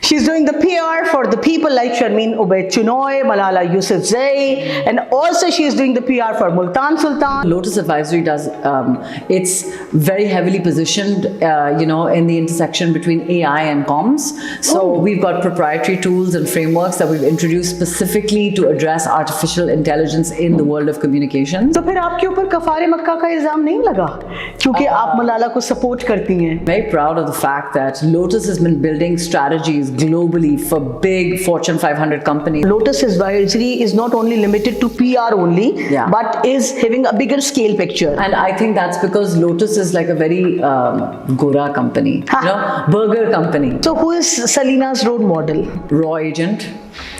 She's doing the PR for the people like Sharmeen Obaid Chinoy, Malala Yousafzai, and also she's doing the PR for Multan Sultan. Lotus Advisory does, it's very heavily positioned, in the intersection between AI and comms. So we've got proprietary tools and frameworks that we've introduced specifically to address artificial intelligence in the world of communications. तो फिर आपके ऊपर कफारे मक्का का इल्जाम नहीं लगा क्योंकि आप मलाला को सपोर्ट करती हैं? Very proud of the fact that Lotus has been building strategies globally for big Fortune 500 companies. Lotus Advisory is not only limited to PR only, but is having a bigger scale picture. And I think that's because Lotus is like a very Gora company, burger company. So who is Selina's role model? Raw agent.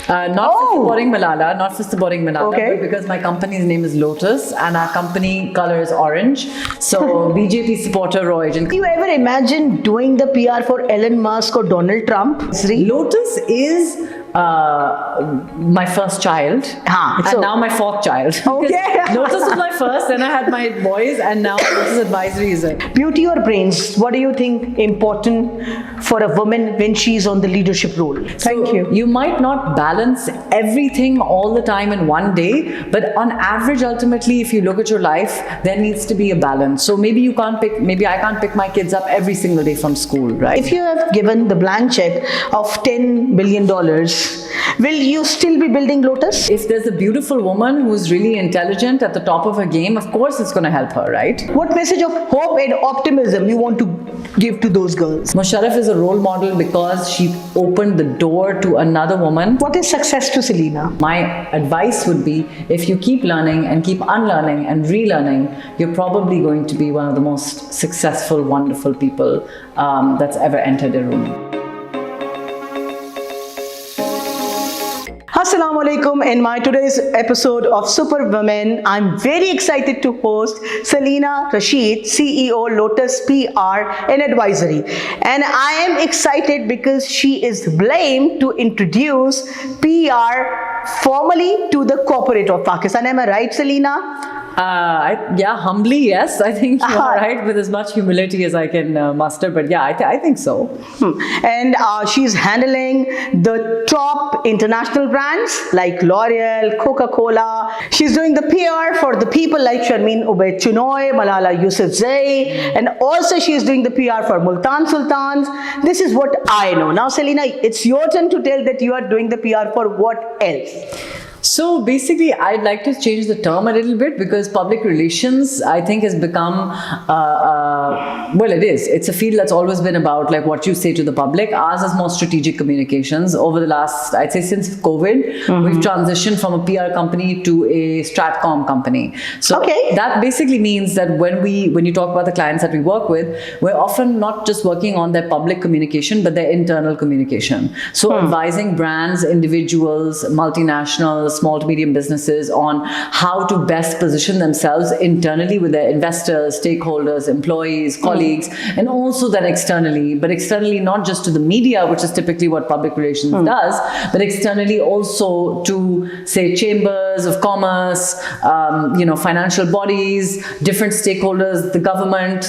Not for supporting Malala, but because my company's name is Lotus and our company color is orange. So BJP supporter, raw agent. Do you ever imagine doing the PR for Elon Musk or Donald Trump? Lotus is my first child and now my fourth child. Lotus was my first, then I had my boys, and now Lotus Advisory is it. Beauty or brains? What do you think important for a woman when she's on the leadership role? Thank you. You might not balance everything all the time in one day, but on average, ultimately, if you look at your life, there needs to be a balance. So maybe you can't pick, maybe I can't pick my kids up every single day from school, right? If you have given the blank check of $10 billion, will you still be building Lotus? If there's a beautiful woman who's really intelligent at the top of her game, of course it's going to help her, right? What message of hope and optimism you want to give to those girls? Musharraf is a role model because she opened the door to another woman. What is success to Selina? My advice would be, if you keep learning and keep unlearning and relearning, you're probably going to be one of the most successful, wonderful people that's ever entered a room. Assalamu alaikum. In my today's episode of Super Women, I'm very excited to host Selina Rashid, CEO Lotus PR and Advisory. And I am excited because she is blamed to introduce PR formally to the corporate of Pakistan. Am I right, Selina? Humbly, yes. I think you're right, with as much humility as I can muster. But yeah, I think so. And she's handling the top international brands like L'Oreal, Coca-Cola. She's doing the PR for the people like Sharmeen Obaid Chinoy, Malala Yousafzai, and also she's doing the PR for Multan Sultans. This is what I know. Now, Selina, it's your turn to tell that you are doing the PR for what else? So basically, I'd like to change the term a little bit because public relations, I think, has become, well, it is. It's a field that's always been about like what you say to the public. Ours is more strategic communications. Over the last, I'd say since COVID, we've transitioned from a PR company to a stratcom company. So that basically means that when you talk about the clients that we work with, we're often not just working on their public communication, but their internal communication. So advising brands, individuals, multinationals, small to medium businesses on how to best position themselves internally with their investors, stakeholders, employees, colleagues, and also then externally. But externally, not just to the media, which is typically what public relations does, but externally also to, say, chambers of commerce, financial bodies, different stakeholders, the government,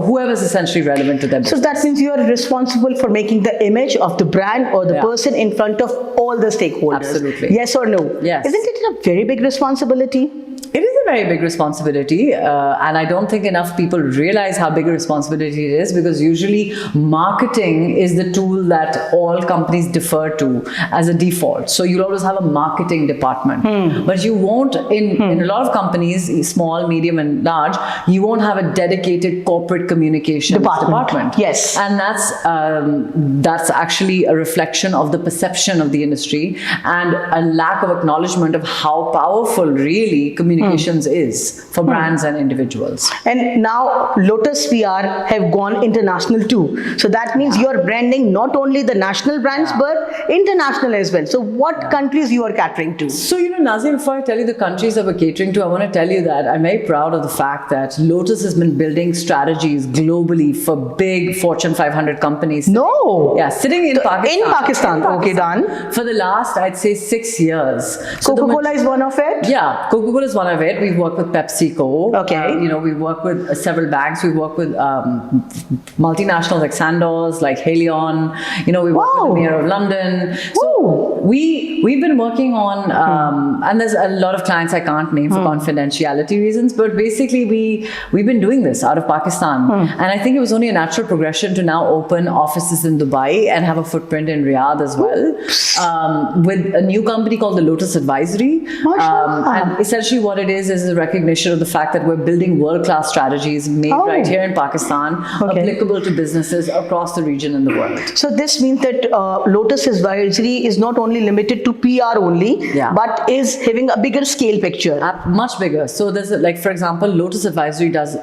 whoever's essentially relevant to them. So that means you are responsible for making the image of the brand or the person in front of all the stakeholders. Absolutely. Yes or no? Yes. Isn't it a very big responsibility? It is a very big responsibility, and I don't think enough people realize how big a responsibility it is, because usually marketing is the tool that all companies defer to as a default. So you'll always have a marketing department, but you won't, in a lot of companies, small, medium and large, you won't have a dedicated corporate communication department. Yes. And that's actually a reflection of the perception of the industry and a lack of acknowledgement of how powerful really communications is for brands and individuals. And now Lotus PR have gone international too. So that means you are branding not only the national brands but international as well. So what countries you are catering to? So, Nazim, before I tell you the countries that we're catering to, I want to tell you that I'm very proud of the fact that Lotus has been building strategies globally for big Fortune 500 companies. No! Yeah, sitting in Pakistan. In Pakistan. Okay, done. For the last, I'd say, 6 years. So Coca-Cola is one of it? Yeah, Coca-Cola is one of it. we've worked with PepsiCo. Okay. We've worked with several banks. We've worked with multinationals like Sandoz, like Haleon. We work with the Mayor of London. So we've been working on, and there's a lot of clients I can't name for confidentiality reasons, but basically we've been doing this out of Pakistan. And I think it was only a natural progression to now open offices in Dubai and have a footprint in Riyadh as well, with a new company called the Lotus Advisory. And essentially what it is a recognition of the fact that we're building world-class strategies made right here in Pakistan, applicable to businesses across the region and the world. So this means that Lotus Advisory is not only limited to PR only, but is having a bigger scale picture. Much bigger. So there's for example, Lotus Advisory does,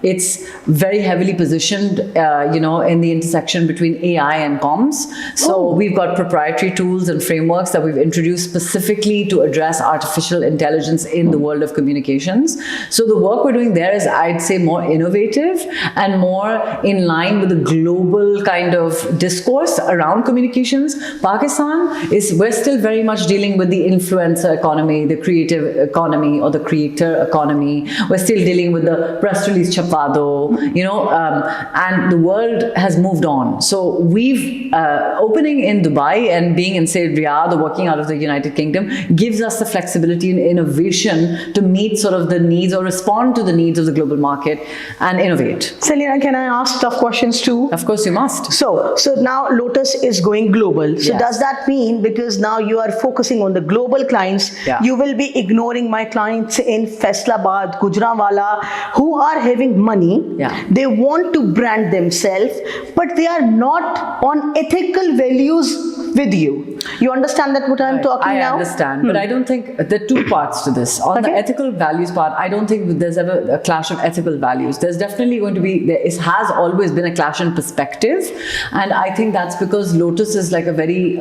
it's very heavily positioned, in the intersection between AI and comms. So we've got proprietary tools and frameworks that we've introduced specifically to address artificial intelligence in the world of communications. So the work we're doing there is, I'd say, more innovative and more in line with the global kind of discourse around communications. Pakistan we're still very much dealing with the influencer economy, the creative economy, or the creator economy. We're still dealing with the press release chapado, and the world has moved on. So we've opening in Dubai and being in, say, Riyadh or working out of the United Kingdom gives us the flexibility and innovation to meet sort of the needs or respond to the needs of the global market and innovate. Selina, can I ask tough questions too? Of course you must. So now Lotus is going global. So does that mean, because now you are focusing on the global clients, you will be ignoring my clients in Faisalabad, Gujranwala, who are having money, they want to brand themselves, but they are not on ethical values with you. You understand that what I'm talking now? I understand, but I don't think there are two parts to this. On the ethical values part, I don't think there's ever a clash of ethical values. There's definitely going to be, it has always been a clash in perspective, and I think that's because Lotus is like a very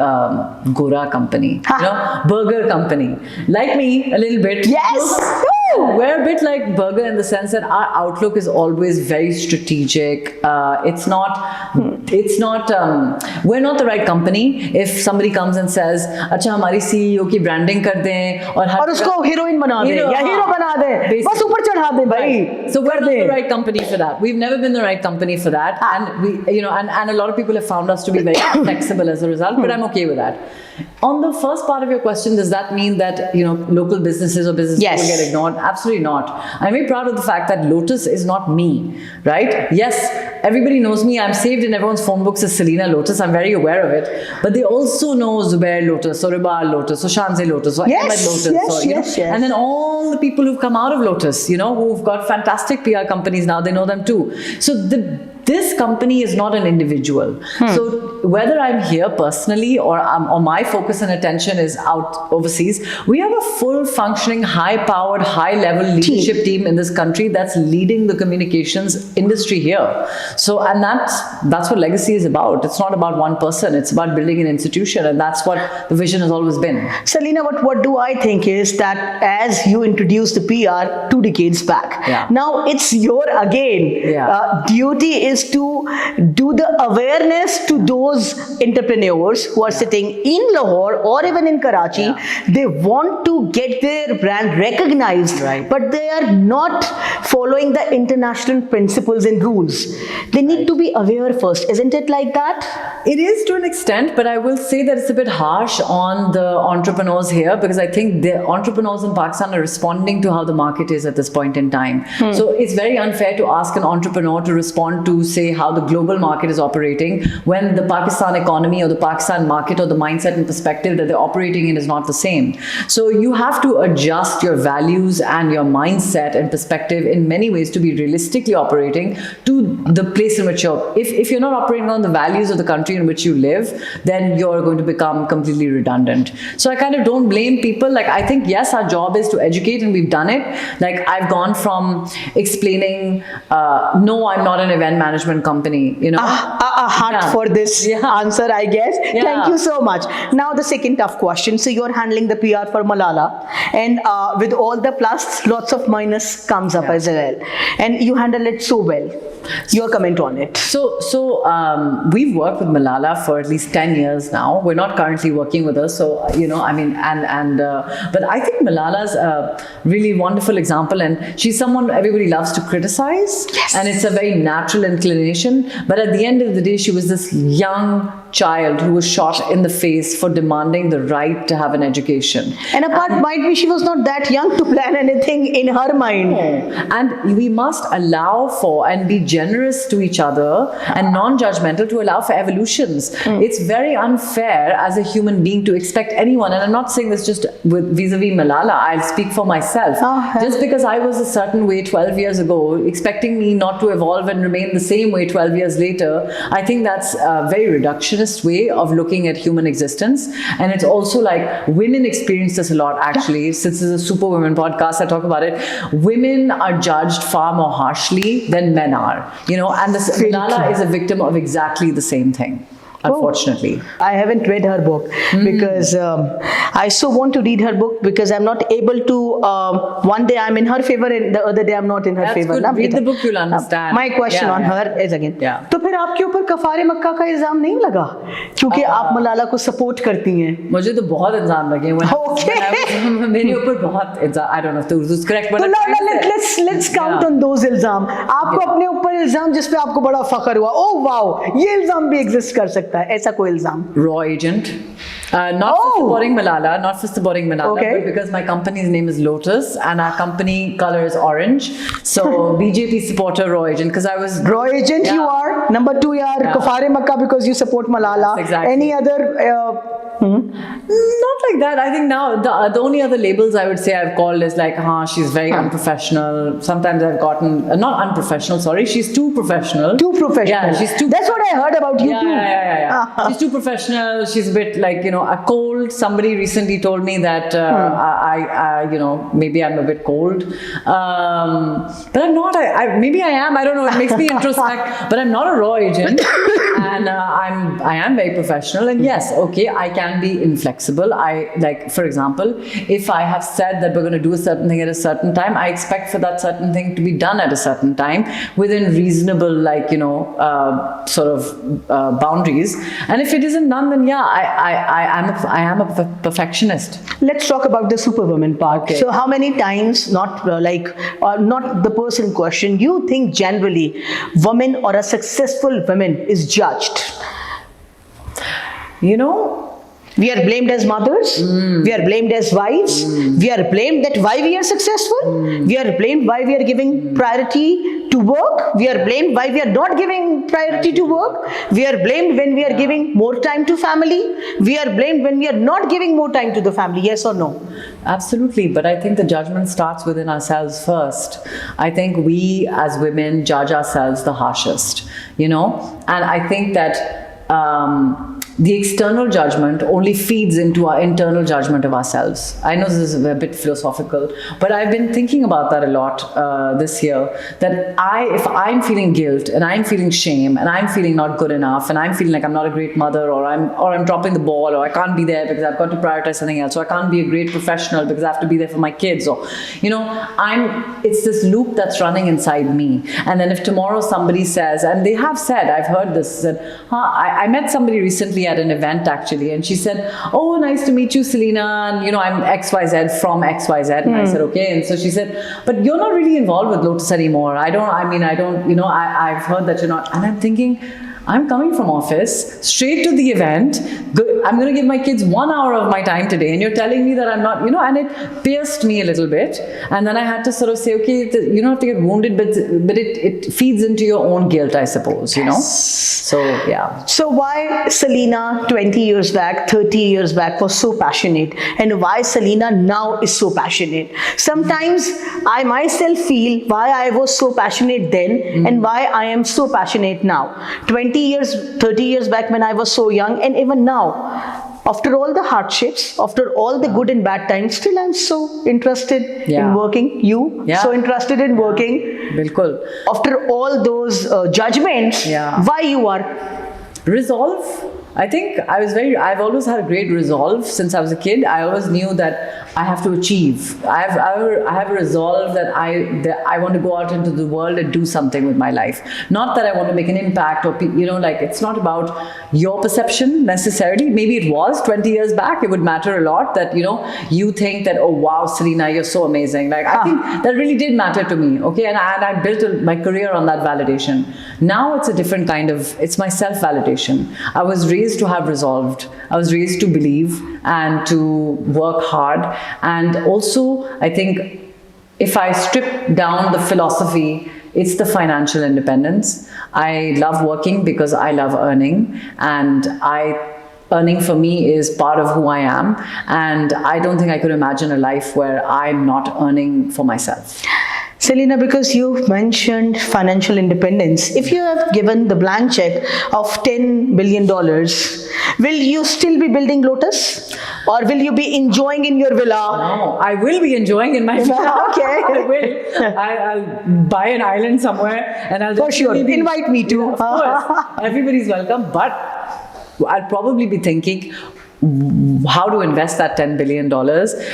Gora company, burger company. Like me, a little bit. Yes! We're a bit like burger in the sense that our outlook is always very strategic. It's not, we're not the right company. If somebody comes and says, "Acha, हमारी CEO की branding कर दें और उसको heroine बना दें या hero बना दें, बस ऊपर चढ़ा दें भाई." So we're not the right company for that. We've never been the right company for that, and we, and a lot of people have found us to be very flexible as a result. But I'm okay with that. On the first part of your question, does that mean that local businesses or businesses will get ignored? Absolutely not. I'm very proud of the fact that Lotus is not me, right? Yes, everybody knows me. I'm saved in everyone's phone books as Selina Lotus. I'm very aware of it. But they also know Zubair Lotus or Ribar Lotus or Shanze Lotus or Ahmed Lotus. And then all the people who've come out of Lotus, who've got fantastic PR companies now, they know them too. So this company is not an individual. So whether I'm here personally or my focus and attention is out overseas, we have a full functioning, high-powered, high-level leadership team in this country that's leading the communications industry here. So, and that's what legacy is about. It's not about one person. It's about building an institution, and that's what the vision has always been. Selina, what do I think is that as you introduced the PR 2 decades back, now it's your again duty is to do the awareness to those entrepreneurs who are sitting in Lahore or even in Karachi. They want to get their brand recognized, but they are not following the international principles and rules. They need to be aware first. Isn't it like that? It is to an extent, but I will say that it's a bit harsh on the entrepreneurs here, because I think the entrepreneurs in Pakistan are responding to how the market is at this point in time. So it's very unfair to ask an entrepreneur to respond to, say, how the global market is operating when the Pakistan economy or the Pakistan market or the mindset and perspective that they're operating in is not the same. So you have to adjust your values and your mindset and perspective in many ways to be realistically operating to the place in which if you're not operating on the values of the country in which you live, then you're going to become completely redundant. So I kind of don't blame people. Like, I think, yes, our job is to educate, and we've done it. Like, I've gone from explaining, no, I'm not an event manager management company, you know. A heart Yeah. for this answer, I guess. Yeah. Thank you so much. Now the second tough question. So you're handling the PR for Malala, and with all the plus, lots of minus comes up as well, and you handle it so well. Your comment on it. So we've worked with Malala for at least 10 years now. We're not currently working with her, so you know, I mean, but I think Malala's a really wonderful example, and she's someone everybody loves to criticize, and it's a very natural inclination. But at the end of the day, she was this young child who was shot in the face for demanding the right to have an education. And apart, might be she was not that young to plan anything in her mind. And we must allow for and be generous to each other and non-judgmental to allow for evolutions. It's very unfair as a human being to expect anyone, and I'm not saying this just with vis-a-vis Malala, I'll speak for myself. Just because I was a certain way 12 years ago, expecting me not to evolve and remain the same way 12 years later, I think that's a very reductionist way of looking at human existence. And it's also like women experience this a lot, actually. Since this is a Superwomen podcast, I talk about it. Women are judged far more harshly than men are, you know, and this Malala is a victim of exactly the same thing, unfortunately. I haven't read her book because I so want to read her book because I'm not able to. One day I'm in her favor and the other day I'm not in her That's favor. good. Read the book, you'll understand. My question on her is again. Yeah. तो फिर आपके ऊपर कफारे मक्का का इल्जाम नहीं लगा क्योंकि आप मलाला को सपोर्ट करती हैं? मुझे तो बहुत इल्जाम लगे मेरे ऊपर बहुत इल्जाम. I don't know if the Urdu is correct, but let's count on those इल्जाम. आपको अपने ऊपर इल्जाम जिस पे आपको बड़ा फख्र हुआ. Oh wow, ये इल्जाम भी एग्जिस्ट कर सकता है. ऐसा कोई इल्जाम? Raw agent. Not for supporting Malala, but because my company's name is Lotus and our company color is orange. So BJP supporter, raw agent, because I was... Raw agent you are. Number 2, you are Kafare Makkah because you support Malala. Yes, exactly. Any other... Not like that. I think now the only other labels I would say I've called is like, she's very unprofessional. Sometimes I've gotten, not unprofessional, sorry, she's too professional. Too professional. Yeah, she's too... That's what I heard about you too. Yeah. She's too professional. She's a bit like, you know, a cold. Somebody recently told me that I you know, maybe I'm a bit cold. But I'm not. Maybe I am. I don't know. It makes me introspect. But I'm not a raw agent. And I am very professional. And yes, okay, I can be inflexible. Like, for example, if I have said that we're going to do a certain thing at a certain time, I expect for that certain thing to be done at a certain time within reasonable, like, you know, sort of boundaries. And if it isn't done, then yeah, I am a perfectionist. Let's talk about the Superwoman part. Okay. So how many times, not not the person question, you think generally woman or a successful woman is judged? You know, we are blamed as mothers, we are blamed as wives, we are blamed that why we are successful, we are blamed why we are giving priority to work, we are blamed why we are not giving priority to work, we are blamed when we are giving more time to family, we are blamed when we are not giving more time to the family, yes or no? Absolutely, but I think the judgment starts within ourselves first. I think we as women judge ourselves the harshest, you know, and I think that the external judgment only feeds into our internal judgment of ourselves. I know this is a bit philosophical, but I've been thinking about that a lot this year, that if I'm feeling guilt and I'm feeling shame and I'm feeling not good enough and I'm feeling like I'm not a great mother or I'm dropping the ball or I can't be there because I've got to prioritize something else or I can't be a great professional because I have to be there for my kids, or, you know, it's this loop that's running inside me. And then if tomorrow somebody says, and they have said, I've heard this, that I met somebody recently at an event actually, and she said, oh, nice to meet you, Selina, and you know, I'm XYZ from XYZ, and I said, okay, and so she said, but you're not really involved with Lotus anymore. I've heard that you're not, and I'm thinking, I'm coming from office straight to the event. I'm going to give my kids 1 hour of my time today, and you're telling me that I'm not, you know, and it pierced me a little bit. And then I had to sort of say, okay, you don't have to get wounded, but it feeds into your own guilt, I suppose, you know? So, yeah. So why Selina 20 years back, 30 years back was so passionate, and why Selina now is so passionate? Sometimes I myself feel why I was so passionate then and why I am so passionate now. 20 years, 30 years back when I was so young, and even now, After all the hardships, after all the good and bad times, still I'm so interested Yeah. in working. You Yeah. so interested in working. Bilkul. After all those judgments, Yeah. why you are? Resolve. I think I've always had a great resolve since I was a kid. I always knew that I have to achieve. I have a resolve that I want to go out into the world and do something with my life. Not that I want to make an impact or, like it's not about your perception necessarily. Maybe it was 20 years back. It would matter a lot that, you think that, oh wow, Selina, you're so amazing. Like I think that really did matter to me. Okay. And I built my career on that validation. Now it's a different kind of, it's my self-validation. I was raised to have resolved. I was raised to believe and to work hard. And also, I think if I strip down the philosophy, it's the financial independence. I love working because I love earning, and earning for me is part of who I am. And I don't think I could imagine a life where I'm not earning for myself. Selina, because you mentioned financial independence, if you have given the blank check of $10 billion, will you still be building Lotus? Or will you be enjoying in your villa? No, I will be enjoying in my villa. Okay. I will. I'll buy an island somewhere and I'll For sure. definitely Invite me too. Of course. Everybody's welcome. But I'll probably be thinking how to invest that $10 billion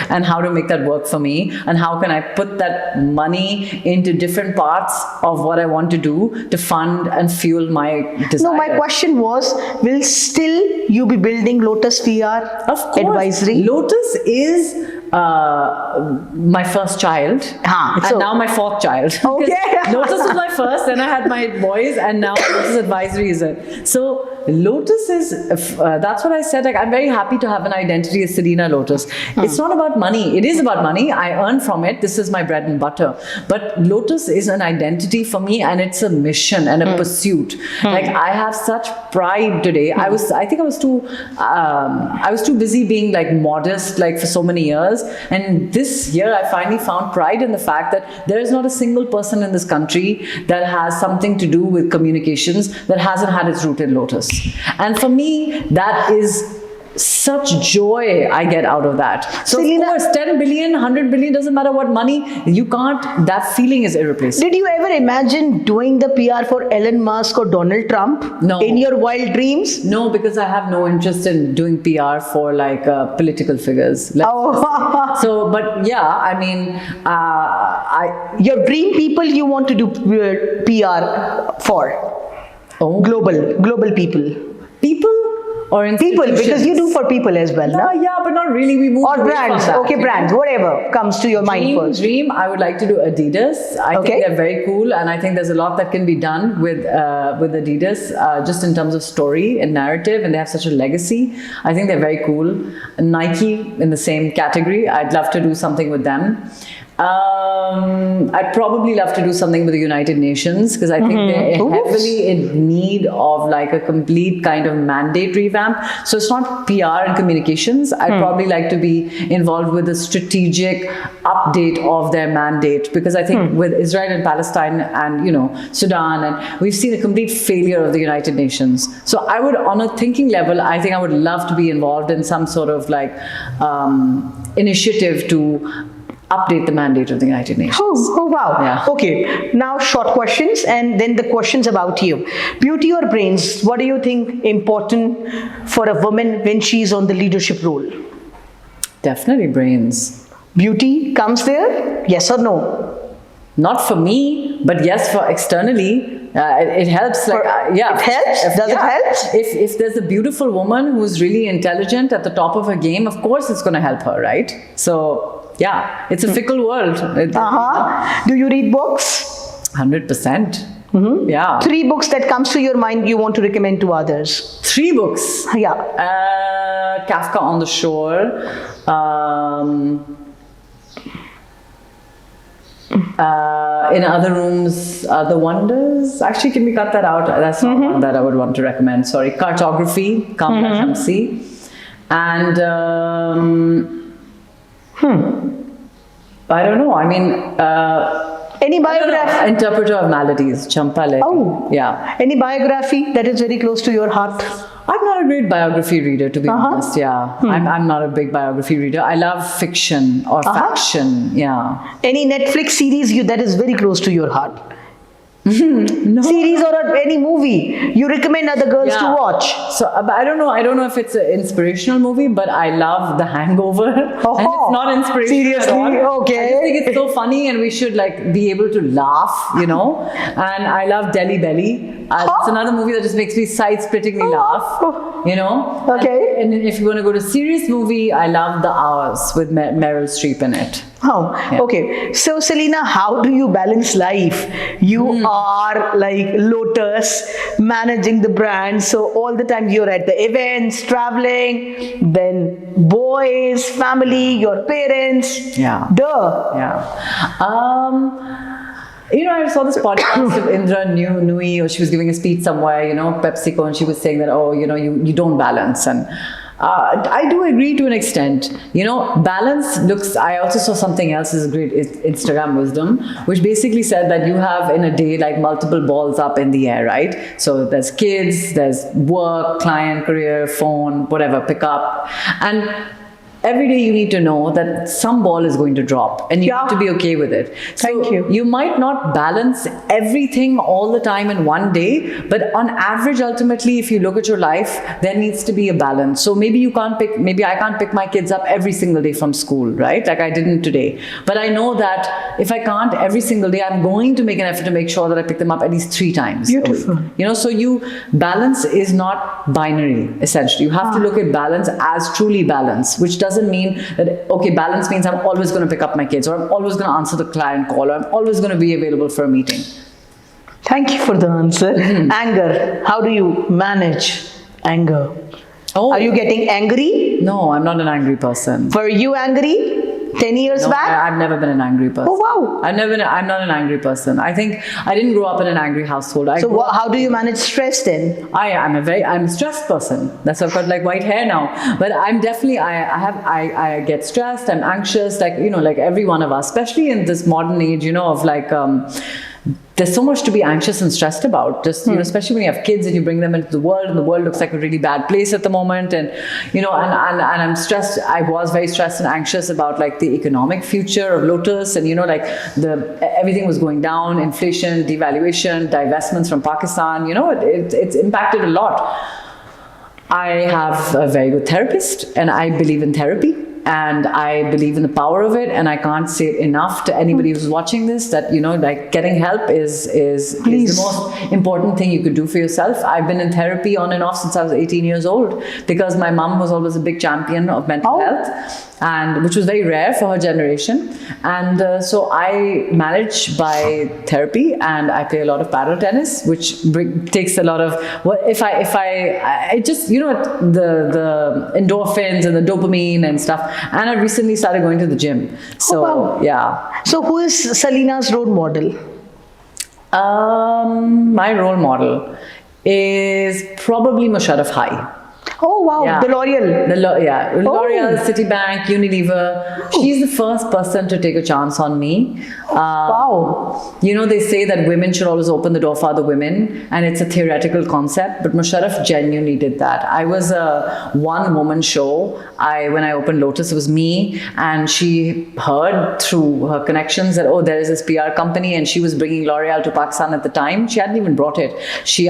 and how to make that work for me, and how can I put that money into different parts of what I want to do to fund and fuel my desire. No, my question was, will still you be building Lotus PR Of course. Advisory? Lotus is my first child, and so- now my fourth child. Okay. Because Lotus was my first, then I had my boys, and now Lotus Advisory is it. So Lotus is, that's what I said, like I'm very happy to have an identity as Selina Lotus. It's not about money. It is about money. I earn from it. This is my bread and butter. But Lotus is an identity for me, and it's a mission and a pursuit. Like I have such pride today. I think I was too busy being like modest, like for so many years. And this year I finally found pride in the fact that there is not a single person in this country that has something to do with communications that hasn't had its root in Lotus. And for me, that is such joy I get out of that. So Selina, of course, 10 billion, 100 billion, doesn't matter what money, you can't, that feeling is irreplaceable. Did you ever imagine doing the PR for Elon Musk or Donald Trump? No. In your wild dreams? No, because I have no interest in doing PR for like political figures. So, but yeah, I mean, Your dream people you want to do PR for? Global people. People or People, institutions? because you do for people as well, no? Yeah, but not really. We move Or away brands, from that, okay, brands, whatever comes to your mind first. Dream, I would like to do Adidas. I Okay. think they're very cool, and I think there's a lot that can be done with Adidas, just in terms of story and narrative, and they have such a legacy. I think they're very cool. Nike in the same category. I'd love to do something with them. I'd probably love to do something with the United Nations, because I think they're heavily in need of like a complete kind of mandate revamp. So it's not PR and communications. I'd probably like to be involved with a strategic update of their mandate, because I think with Israel and Palestine and Sudan, and we've seen a complete failure of the United Nations. So I would, on a thinking level, I think I would love to be involved in some sort of like initiative to update the mandate of the United Nations. Oh wow. Yeah. Okay, now short questions and then the questions about you. Beauty or brains, what do you think important for a woman when she's on the leadership role? Definitely brains. Beauty comes there, yes or no? Not for me, but yes, for externally. It helps. Like, yeah. It helps? Does it help? If there's a beautiful woman who's really intelligent at the top of her game, of course it's going to help her, right? So, yeah, it's a fickle world. Do you read books? 100%. Yeah. 3 books that comes to your mind you want to recommend to others? 3 books. Yeah. Kafka on the Shore. In Other Rooms, The Wonders. Actually, can we cut that out? That's not one that I would want to recommend. Sorry. Cartography, Kamla Shamsi. And I don't know. I mean, any biography? Interpreter of Maladies, Champale. Oh. Yeah. Any biography that is very close to your heart? I'm not a great biography reader, to be honest. Yeah, I'm not a big biography reader. I love fiction or faction. Yeah. Any Netflix series that is very close to your heart? No. Series or any movie you recommend other girls to watch? So but I don't know if it's an inspirational movie, but I love The Hangover. And it's not inspirational at all. Okay. I just think it's so funny, and we should like be able to laugh, you know. And I love Delhi Belly. It's another movie that just makes me side-splittingly laugh, you know. Okay. And if you want to go to serious movie, I love The Hours with Meryl Streep in it. Okay. So, Selina, how do you balance life? You are like Lotus, managing the brand. So, all the time you're at the events, traveling, then boys, family, your parents. Yeah. Duh. Yeah. You know, I saw this podcast of Indra Nui, or she was giving a speech somewhere, you know, PepsiCo, and she was saying that, oh, you know, you don't balance. And I do agree to an extent. You know, balance looks, I also saw something else is a great Instagram wisdom, which basically said that you have in a day like multiple balls up in the air, right? So there's kids, there's work, client, career, phone, whatever, pick up. And every day you need to know that some ball is going to drop, and you have to be okay with it. So Thank you. You might not balance everything all the time in one day, but on average, ultimately, if you look at your life, there needs to be a balance. So maybe I can't pick my kids up every single day from school, right? Like I didn't today. But I know that if I can't every single day, I'm going to make an effort to make sure that I pick them up at least 3 times. Beautiful. a week. You know, so balance is not binary, essentially. You have to look at balance as truly balance, which doesn't mean that, okay, balance means I'm always going to pick up my kids, or I'm always going to answer the client call, or I'm always going to be available for a meeting. Thank you for the answer. Anger. How do you manage anger? Oh. Are you getting angry? No, I'm not an angry person. Were you angry 10 years back? I've never been an angry person. Oh, wow. I'm not an angry person. I think I didn't grow up in an angry household. So how do you manage stress then? I'm a stressed person. That's why I've got like white hair now. But I'm definitely, I get stressed, I'm anxious, like, you know, like every one of us, especially in this modern age, you know, of like, there's so much to be anxious and stressed about. Just, you know, especially when you have kids and you bring them into the world, and the world looks like a really bad place at the moment. And, you know, and I'm stressed. I was very stressed and anxious about like the economic future of Lotus. And, you know, like everything was going down, inflation, devaluation, divestments from Pakistan, you know, it's impacted a lot. I have a very good therapist, and I believe in therapy. And I believe in the power of it, and I can't say it enough to anybody who's watching this that, you know, like getting help is the most important thing you could do for yourself. I've been in therapy on and off since I was 18 years old, because my mom was always a big champion of mental health, and which was very rare for her generation. And so I manage by therapy, and I play a lot of paddle tennis, which takes a lot of I just, you know, the endorphins and the dopamine and stuff. And I recently started going to the gym. So, yeah. So who is Selina's role model? My role model is probably Musharraf Hai. Oh, wow. Yeah. The L'Oreal. L'Oreal, Citibank, Unilever. She's the first person to take a chance on me. Wow. You know, they say that women should always open the door for other women, and it's a theoretical concept, but Musharraf genuinely did that. I was a one-woman show. When I opened Lotus, it was me, and she heard through her connections that, oh, there is this PR company, and she was bringing L'Oreal to Pakistan at the time. She hadn't even brought it.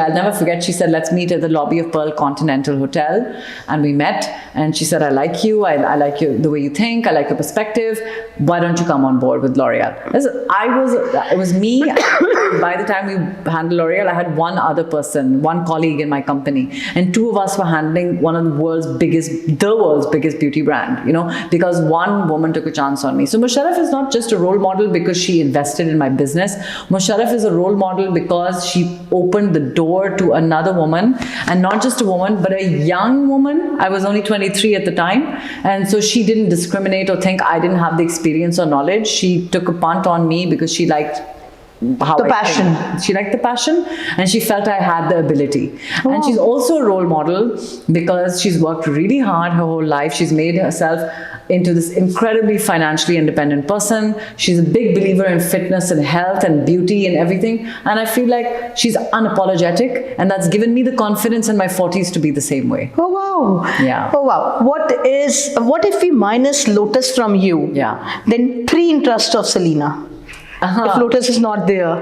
I'll never forget, she said, let's meet at the lobby of Pearl Continental Hotel. And we met, and she said, I like you, I like you, the way you think, I like your perspective. Why don't you come on board with L'Oreal? It was me. By the time we handled L'Oreal, I had one other person, one colleague in my company, and 2 of us were handling one of the world's biggest beauty brand, you know, because one woman took a chance on me. So Musharraf is not just a role model because she invested in my business. Musharraf is a role model because she opened the door to another woman, and not just a woman, but a young woman. I was only 23 at the time, and so she didn't discriminate or think I didn't have the experience or knowledge. She took a punt on me because she liked how The I passion. think. She liked the passion, and she felt I had the ability. Oh. And she's also a role model because she's worked really hard her whole life. She's made herself into this incredibly financially independent person. She's a big believer in fitness and health and beauty and everything. And I feel like she's unapologetic, and that's given me the confidence in my 40s to be the same way. Oh wow. Yeah. Oh wow. What if we minus Lotus from you? Yeah. Then three interests of Selina. If Lotus is not there.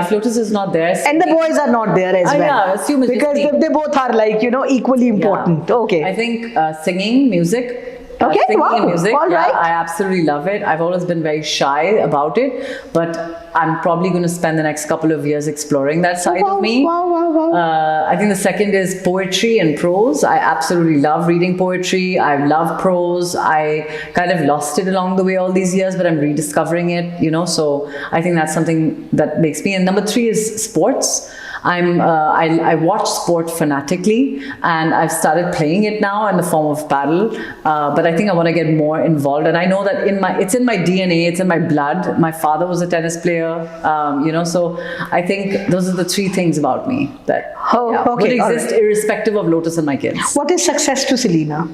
If Lotus is not there, And the boys are not there as well. yeah, assume it's because just me. they both are like, equally important. Yeah. Okay. I think singing, music. Okay, Singing wow, and music. all Yeah, right. I absolutely love it. I've always been very shy about it, but I'm probably going to spend the next couple of years exploring that side wow, of me. wow, wow, wow. I think the second is poetry and prose. I absolutely love reading poetry. I love prose. I kind of lost it along the way all these years, but I'm rediscovering it, so I think that's something that makes me. And number three is sports. I watch sport fanatically, and I've started playing it now in the form of paddle. But I think I want to get more involved, and I know that it's in my DNA, it's in my blood. My father was a tennis player, So I think those are the three things about me that would okay, all exist irrespective of Lotus and my kids. What is success to Selina?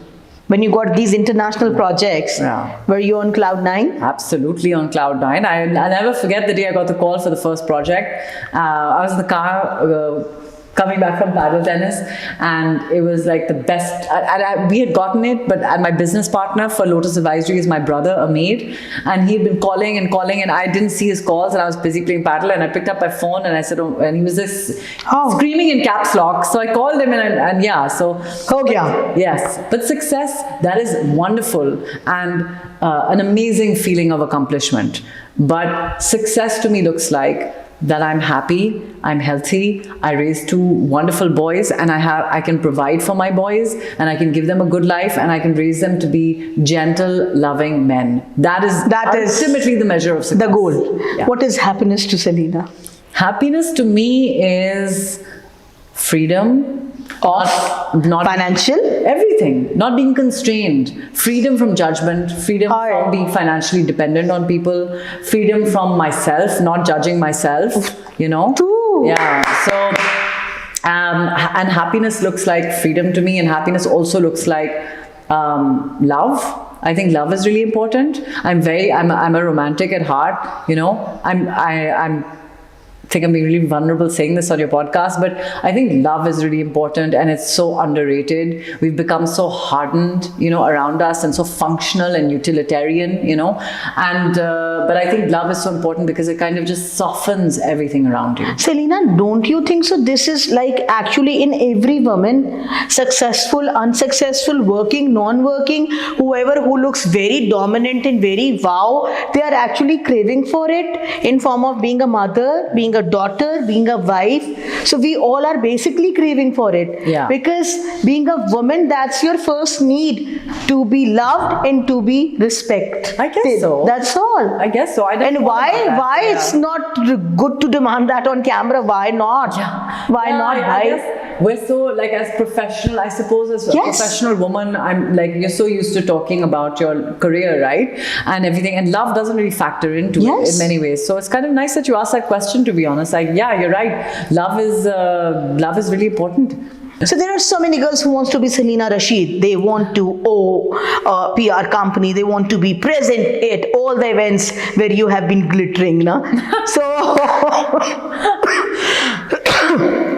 When you got these international projects, Yeah. were you on cloud nine? Absolutely on cloud nine. I never forget the day I got the call for the first project. I was in the car coming back from paddle tennis, and it was like the best. We had gotten it, but my business partner for Lotus Advisory is my brother, Amit, and he'd been calling, and I didn't see his calls, and I was busy playing paddle, and I picked up my phone, and I said, and he was just screaming in caps lock. So I called him, and yeah, so. Ho gaya. Yes, but success, that is wonderful and an amazing feeling of accomplishment. But success to me looks like that I'm happy, I'm healthy, I raised two wonderful boys, and I can provide for my boys, and I can give them a good life, and I can raise them to be gentle, loving men. That is ultimately the measure of success. The goal. Yeah. What is happiness to Selina? Happiness to me is freedom. Not Financial? Everything, not being constrained, freedom from judgment, freedom from being financially dependent on people, freedom from myself, not judging myself, True. Yeah, so and happiness looks like freedom to me, and happiness also looks like love. I think love is really important. I'm a romantic at heart, I think I'm being really vulnerable saying this on your podcast, but I think love is really important, and it's so underrated. We've become so hardened, around us, and so functional and utilitarian, but I think love is so important because it kind of just softens everything around you. Selina, don't you think so? This is like actually in every woman, successful, unsuccessful, working, non-working, whoever who looks very dominant and very wow, they are actually craving for it in form of being a mother, being a daughter, being a wife. So we all are basically craving for it. Yeah. Because being a woman, that's your first need, to be loved and to be respected. I guess so. That's all. I guess so. And why it's not good to demand that on camera? Why not? Yeah. Why not? I guess we're so, like, as professional, I suppose, as a Yes. professional woman, I'm like, you're so used to talking about your career, right? And everything. And love doesn't really factor into it in many ways. So it's kind of nice that you asked that question, to be honest. Like, yeah, you're right. Love is really important. So there are so many girls who wants to be Selina Rashid. They want to own a PR company. They want to be present at all the events where you have been glittering. Na? So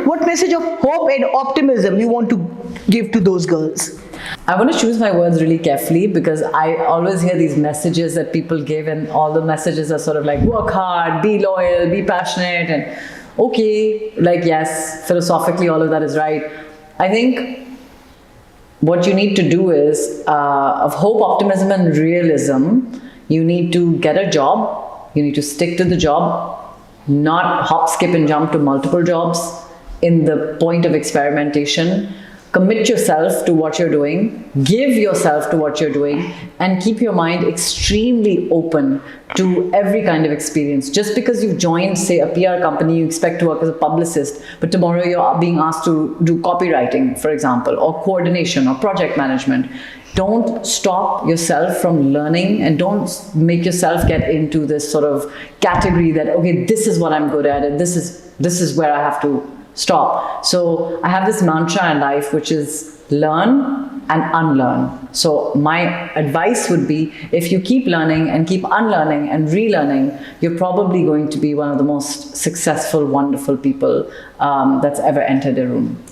what message of hope and optimism you want to give to those girls? I want to choose my words really carefully, because I always hear these messages that people give, and all the messages are sort of like, work hard, be loyal, be passionate, and okay, like, yes, philosophically all of that is right. I think what you need to do is, of hope, optimism, and realism, you need to get a job, you need to stick to the job, not hop, skip, and jump to multiple jobs in the point of experimentation. commit yourself to what you're doing, give yourself to what you're doing, and keep your mind extremely open to every kind of experience. Just because you've joined, say, a PR company, you expect to work as a publicist, but tomorrow you're being asked to do copywriting, for example, or coordination or project management. Don't stop yourself from learning, and don't make yourself get into this sort of category that, okay, this is what I'm good at, and this is where I have to stop. So I have this mantra in life, which is learn and unlearn. So my advice would be, if you keep learning and keep unlearning and relearning, you're probably going to be one of the most successful, wonderful people that's ever entered a room.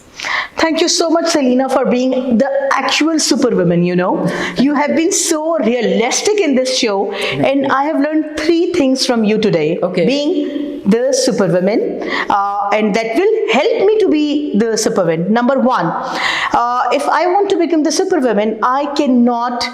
Thank you so much, Selina, for being the actual superwoman, you know. You have been so realistic in this show, and I have learned 3 things from you today. Okay. Being the superwoman, and that will help me to be the superwoman. Number 1, if I want to become the superwoman, I cannot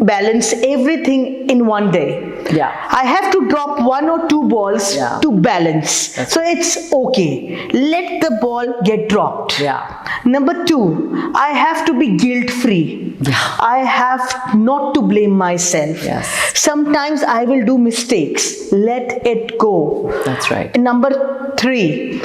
balance everything in one day. Yeah. I have to drop 1 or 2 balls to balance. So it's okay. Let the ball get dropped. Yeah. Number 2, I have to be guilt-free. Yeah. I have not to blame myself. Yes. Sometimes I will do mistakes. Let it go. That's right. And number 3,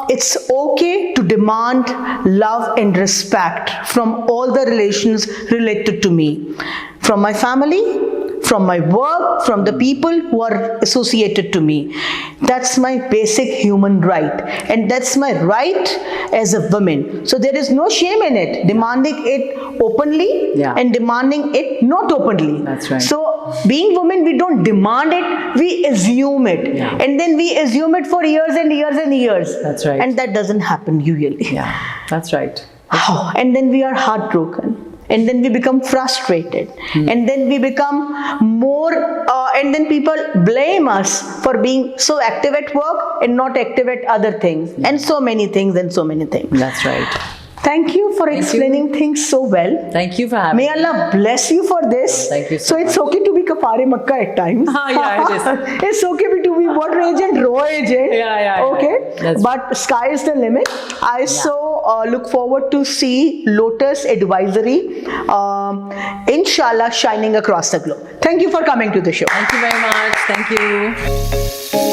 it's okay to demand love and respect from all the relations related to me. From my family, from my work, from the people who are associated to me. That's my basic human right, and that's my right as a woman. So there is no shame in it, demanding it openly and demanding it not openly. That's right. So being women, we don't demand it, we assume it. Yeah. And then we assume it for years and years and years. That's right. And that doesn't happen usually. Yeah, that's right. And then we are heartbroken. And then we become frustrated, and then we become more, and then people blame us for being so active at work and not active at other things, and so many things and so many things. That's right. Thank you for explaining things so well. Thank you for having me. May Allah bless you for this. Thank you so it's okay to be kafare Makkah at times. Yeah, it is. It's okay to be water agent, raw agent. Okay. That's but sky is the limit. I so look forward to see Lotus Advisory, inshallah, shining across the globe. Thank you for coming to the show. Thank you very much. Thank you.